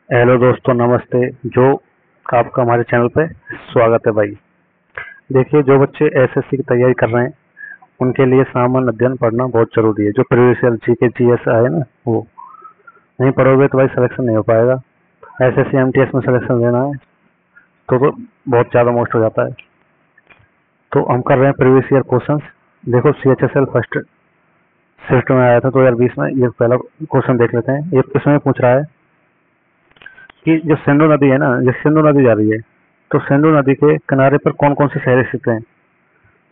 Hello दोस्तों, नमस्ते। जो आपका हमारे चैनल पे स्वागत है भाई। देखिए, जो बच्चे एसएससी की तैयारी कर रहे हैं उनके लिए सामान्य अध्ययन पढ़ना बहुत जरूरी है। जो प्रीवियस ईयर जीके जीएस आए ना, वो नहीं पढ़ोगे तो भाई सिलेक्शन नहीं हो पाएगा। एसएससी एमटीएस में सिलेक्शन लेना है तो बहुत ज़्यादा मोस्ट हो जाता है। तो हम कर रहे हैं प्रीवियस ईयर क्वेश्चन। देखो, सीएचएसएल फर्स्ट शिफ्ट में आया था 2020 में। ये पहला क्वेश्चन देख लेते हैं। ये इसमें पूछ रहा है कि जो सिंधु नदी है ना, जो सिंधु नदी जा रही है, तो सिंधु नदी के किनारे पर कौन कौन से शहर स्थित हैं।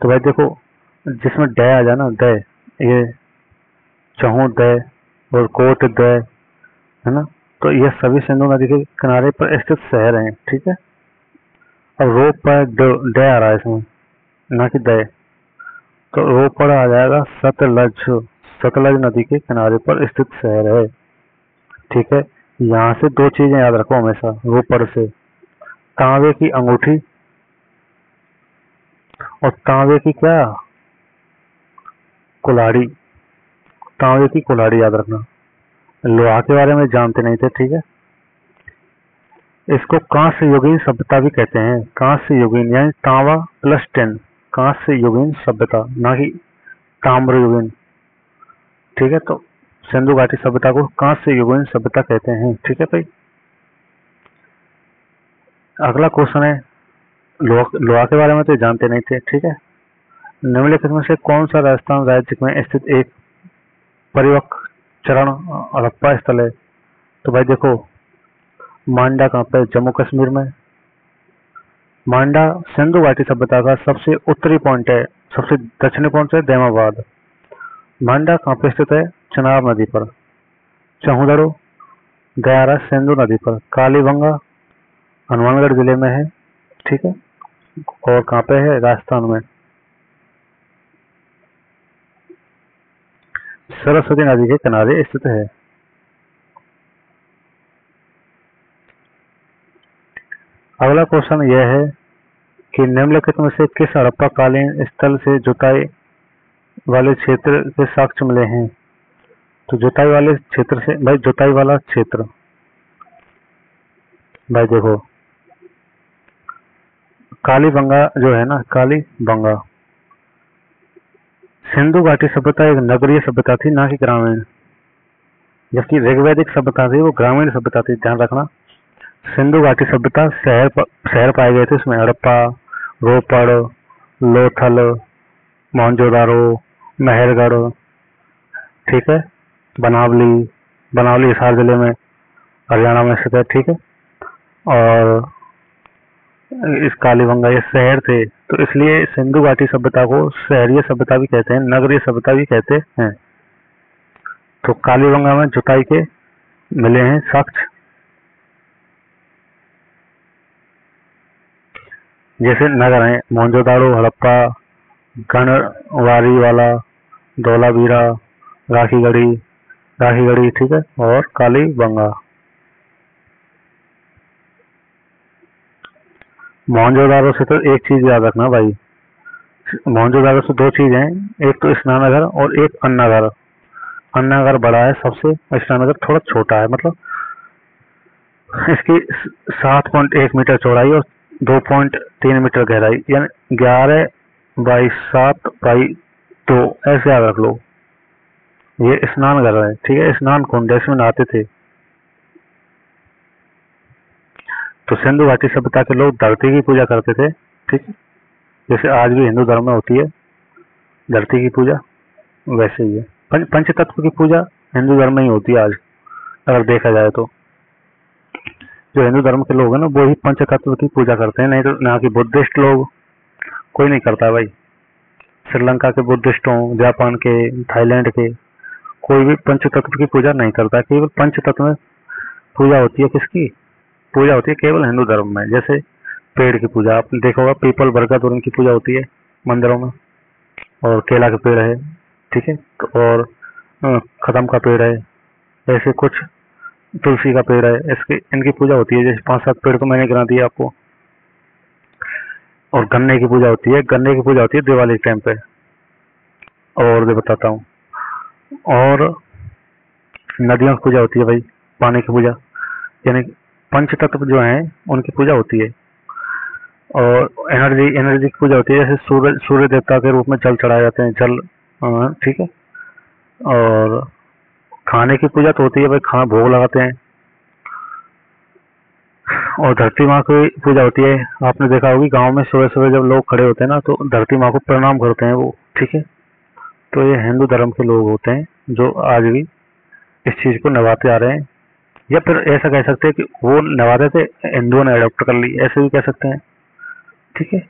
तो भाई देखो, जिसमें ड आ जाए ना, द, ये चहु द और कोट द, है ना, तो ये सभी सिंधु नदी के किनारे पर स्थित शहर हैं। ठीक है। और रो पर ड आ रहा है इसमें, ना कि द, तो रो पर आ जाएगा सतलज। सतलज नदी के किनारे पर स्थित शहर है। ठीक है। यहाँ से दो चीजें याद रखो हमेशा रो पर से, तांबे की अंगूठी और तांबे की क्या, कुल्हाड़ी। तांबे की कुल्हाड़ी याद रखना। लोहा के बारे में जानते नहीं थे। ठीक है। इसको कांस्य युगीन सभ्यता भी कहते हैं। कांस्य युगीन यानी तांबा प्लस 10, कांस्य युगीन सभ्यता, ना कि ताम्र युगीन। ठीक है। तो सिंधु घाटी सभ्यता को कांस्य युगीन सभ्यता कहते हैं। ठीक है भाई। अगला क्वेश्चन है, लोहा के बारे में तो जानते नहीं थे। ठीक है। निम्नलिखित में से कौन सा राजस्थान राज्य में स्थित एक परिवहन चरण हड़प्पा स्थल है। तो भाई देखो, मांडा कहाँ पे, जम्मू कश्मीर में। मांडा सिंधु घाटी सभ्यता का सबसे उत्तरी पॉइंट है। सबसे दक्षिणी पॉइंट है दैमाबाद। मांडा कहाँ पे स्थित है, चनाब नदी पर। चहुदड़ो गयारा सिंधु नदी पर। कालीबंगा हनुमानगढ़ जिले में है। ठीक है। और कहाँ पे है, राजस्थान में। सरस्वती नदी के किनारे स्थित है। अगला क्वेश्चन यह है कि निम्नलिखित में से किस हड़प्पा कालीन स्थल से जुताई वाले क्षेत्र के साक्ष्य मिले हैं। तो जुताई वाले क्षेत्र से, भाई जुताई वाला क्षेत्र, भाई देखो, कालीबंगा जो है ना, कालीबंगा, सिंधु घाटी सभ्यता एक नगरीय सभ्यता थी, ना कि ग्रामीण। जबकि ऋग्वैदिक सभ्यता थी वो ग्रामीण सभ्यता थी, ध्यान रखना। सिंधु घाटी सभ्यता शहर पाए गए थे उसमें, हड़प्पा, रोपड़, लोथल, मोहनजोदारो, मेहरगढ़। ठीक है। बनावली, बनावली हिसार जिले में, हरियाणा में स्थित है। ठीक है। और इस कालीबंगा ये शहर थे, तो इसलिए सिंधु घाटी सभ्यता को शहरीय सभ्यता भी कहते हैं, नगरीय सभ्यता भी कहते हैं। तो कालीबंगा में जुताई के मिले हैं साक्ष्य। जैसे नगर हैं मोहनजोदाड़ो, हड़प्पा, गणवारी वाला, धौलावीरा, राखीगढ़ी, राखीगढ़ी। ठीक है। और कालीबंगा। मोहनजोदाड़ो से तो एक चीज याद रखना भाई, मोहनजोदाड़ो से दो चीज हैं, एक तो स्नानागार और एक अन्नागार। अन्नागार बड़ा है सबसे, स्नानागार थोड़ा छोटा है। मतलब इसकी 7.1 मीटर चौड़ाई और 2.3 मीटर गहराई, यानी 11/7/2, ऐसे याद रख लो। ये स्नान कर रहे हैं। ठीक है। स्नान कुंड, इसमें नहाते थे। तो सिंधु घाटी सभ्यता के लोग धरती की पूजा करते थे। ठीक है। जैसे आज भी हिंदू धर्म में होती है धरती की पूजा, वैसे ही है। पंच तत्व की पूजा हिंदू धर्म में ही होती है आज, अगर देखा जाए तो। जो हिंदू धर्म के लोग हैं ना, वो ही पंच तत्व की पूजा करते हैं, नहीं तो यहाँ की बुद्धिस्ट लोग कोई नहीं करता है भाई। श्रीलंका के बुद्धिस्ट हों, जापान के, थाईलैंड के, कोई भी पंच तत्व की पूजा नहीं करता। केवल पंच तत्व में पूजा होती है। किसकी पूजा होती है? केवल हिंदू धर्म में। जैसे पेड़ की पूजा आपने देखा होगा, पीपल, बरगद और उनकी पूजा होती है मंदिरों में। और केला के पेड़ है। ठीक है। और खदम का पेड़ है, ऐसे कुछ, तुलसी का पेड़ है, इसकी इनकी पूजा होती है। जैसे 5-7 पेड़ तो मैंने गिना दिया आपको। और गन्ने की पूजा होती है, गन्ने की पूजा होती है दिवाली के टाइम पे। और भी बताता हूँ। और नदियों की पूजा होती है भाई, पानी की पूजा, यानी पंच तत्व जो हैं उनकी पूजा होती है, और एनर्जी की पूजा होती है। जैसे सूर्य देवता के रूप में जल चढ़ाए जाते हैं, जल, ठीक है। और खाने की पूजा तो होती है भाई, खाना भोग लगाते हैं। और धरती माँ की पूजा होती है। आपने देखा होगी गांव में सुबह सुबह जब लोग खड़े होते हैं ना, तो धरती माँ को प्रणाम करते हैं वो, ठीक है। तो ये हिंदू धर्म के लोग होते हैं जो आज भी इस चीज को निभाते आ रहे हैं। या फिर ऐसा कह सकते हैं कि वो निभाते थे, हिंदुओं ने अडॉप्ट कर ली, ऐसे भी कह सकते हैं, ठीक है।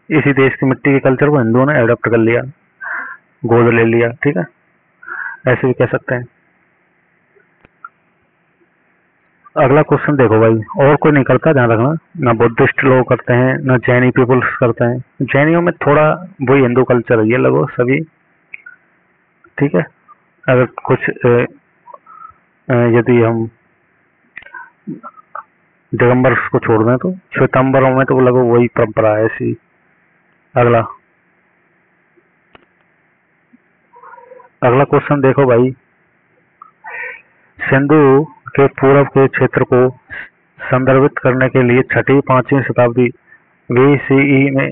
इसी देश की मिट्टी के कल्चर को हिंदुओं ने अडॉप्ट कर लिया, गोद ले लिया, ठीक है, ऐसे भी कह सकते हैं। अगला क्वेश्चन देखो भाई, और कोई नहीं करता, ध्यान रखना, ना बुद्धिस्ट लोग करते हैं, ना जैनी पीपल्स करते हैं। जैनियों में थोड़ा वही हिंदू कल्चर है, ये लगभग सभी, ठीक है। अगर कुछ यदि हम दिगंबर को छोड़ दें तो श्वेतांबरों में तो लगभग वही परंपरा है ऐसी। अगला अगला क्वेश्चन देखो भाई, सिंधु के पूर्व के क्षेत्र को संदर्भित करने के लिए 6वीं-5वीं शताब्दी BCE में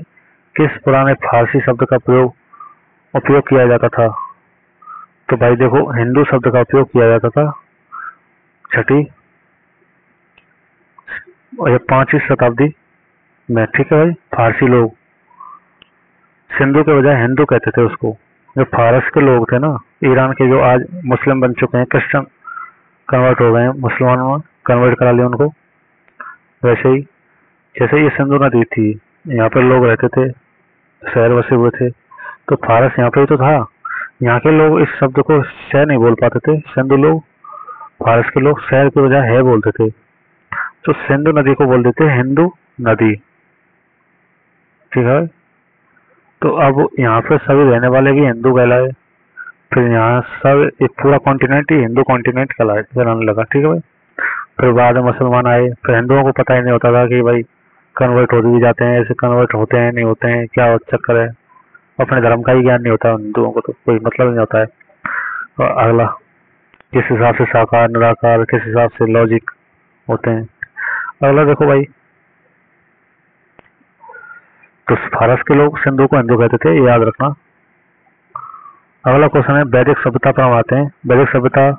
किस पुराने फारसी शब्द का उपयोग किया जाता था? तो भाई देखो, हिंदू शब्द का उपयोग किया जाता था 6वीं और 5वीं शताब्दी में, ठीक है भाई। फारसी लोग सिंधु के बजाय हिंदू कहते थे उसको। जो फारस के लोग थे ना, ईरान के, जो आज मुस्लिम बन चुके हैं, क्रिश्चियन कन्वर्ट हो गए हैं, मुसलमानों में कन्वर्ट करा लिया उनको। वैसे ही जैसे ये सिंधु नदी थी, यहाँ पर लोग रहते थे, शहर बसे हुए थे, तो फारस यहाँ पे ही तो था। यहाँ के लोग इस शब्द को शह नहीं बोल पाते थे, सिंधु लोग, फारस के लोग शहर के बजाय है बोलते थे, तो सिंधु नदी को बोल देते हिंदू नदी, ठीक है। तो अब यहाँ पे सभी रहने वाले भी हिंदू कहलाए, फिर यहाँ सब एक पूरा कॉन्टिनेंट ही हिंदू कॉन्टिनेंट कहलाने लगा, ठीक है भाई। फिर बाद में मुसलमान आए, फिर हिंदुओं को पता ही नहीं होता था कि भाई कन्वर्ट हो भी जाते हैं, ऐसे कन्वर्ट होते हैं नहीं होते हैं, क्या चक्कर है, अपने धर्म का ही ज्ञान नहीं होता हिंदुओं को, तो कोई मतलब नहीं होता है। और अगला, किस हिसाब से साकार निराकार, किस हिसाब से लॉजिक होते हैं। अगला देखो भाई, तो फारस के लोग सिंधु को हिंदू कहते थे, ये याद रखना। अगला क्वेश्चन है, वैदिक सभ्यता पर हम आते हैं। वैदिक सभ्यता